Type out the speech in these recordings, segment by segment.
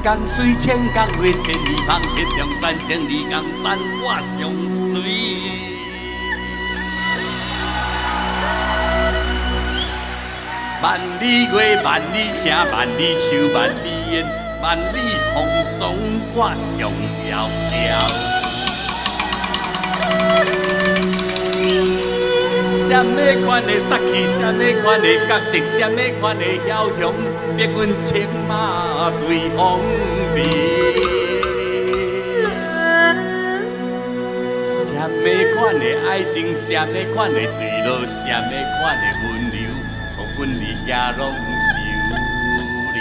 江水，千江花，千里芳，千重山，千里江山，我上水。万里月，万里声，万里树，万里烟，万里风霜，我上遥遥。什么款的杀气，什么款的角色，什么款的枭雄，逼阮策马对风尘。什么款的爱情，什么款的坠落，什么款的温柔，予阮日夜拢想你。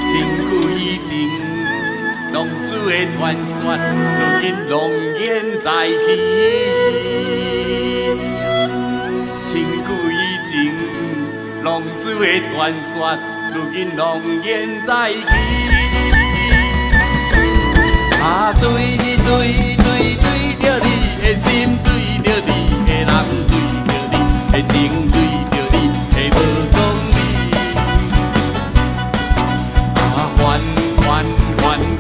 千古以前。浪子的传说，如今龙烟再起。千古以前，浪子的传说，如今龙烟再起。啊，对着你的心，对着你的人，对着你的情，对着你的无讲理。啊，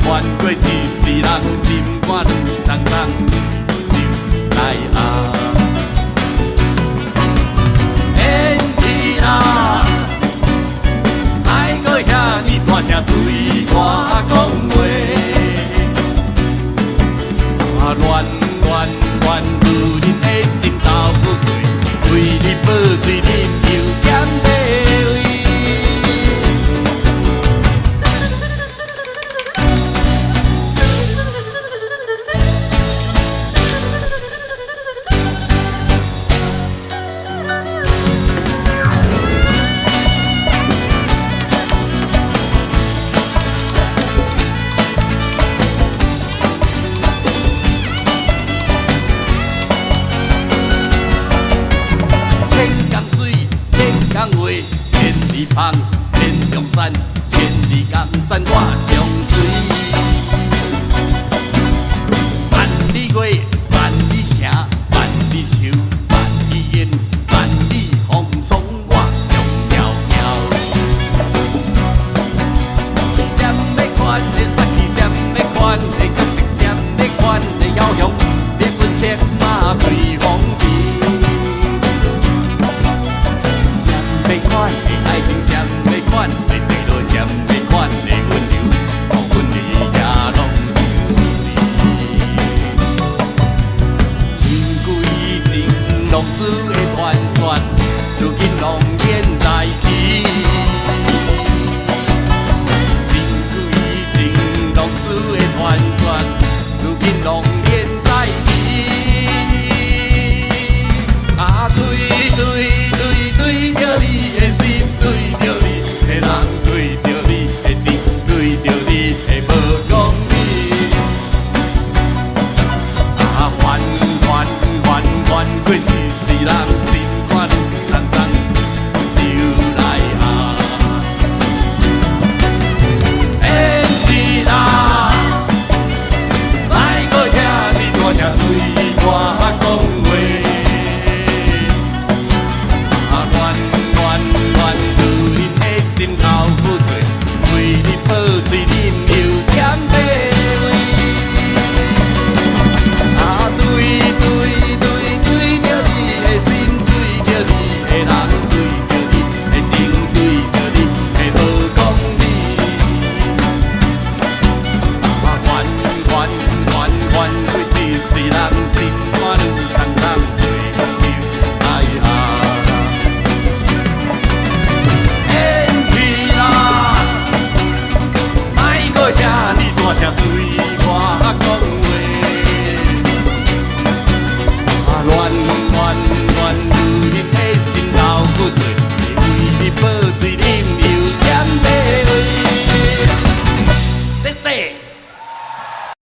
还过一世人，心肝两重重，就来啊！演戏啦，爱搁遐尼大声对我讲话，啊，恋如人的心头苦醉，为你报醉，饮酒添茶味。千里芳，千重山，千里江山，我上水。万里月，万里声，万里树，万里烟，万里风霜，我上遥遥。什么款的杀气，什么款的角色，什么款的枭雄，逼阮策马对风尘。什么款的爱情，什么款的坠落，什么款的温柔，予阮日夜拢想你。千古以前，浪子的传说，如今龙烟再起。千古以前，浪子的传说，如今龙烟再起。啊，对着你的心，对着你的人，对着你的情，对着你的无讲理。啊，还过一世人，心肝重重，就来啊！演戏啦，莫搁遐尼大声对我讲话。心头苦醉，为你泡醉，饮酒添茶味。啊，对着你的心，对着你的人，对着你的情，对着你的无讲理。啊，还过一世人，心肝两重重，对就来啊！遐尼大声对我讲话，啊，乱如人的心头苦醉，为你报醉，饮酒添茶味。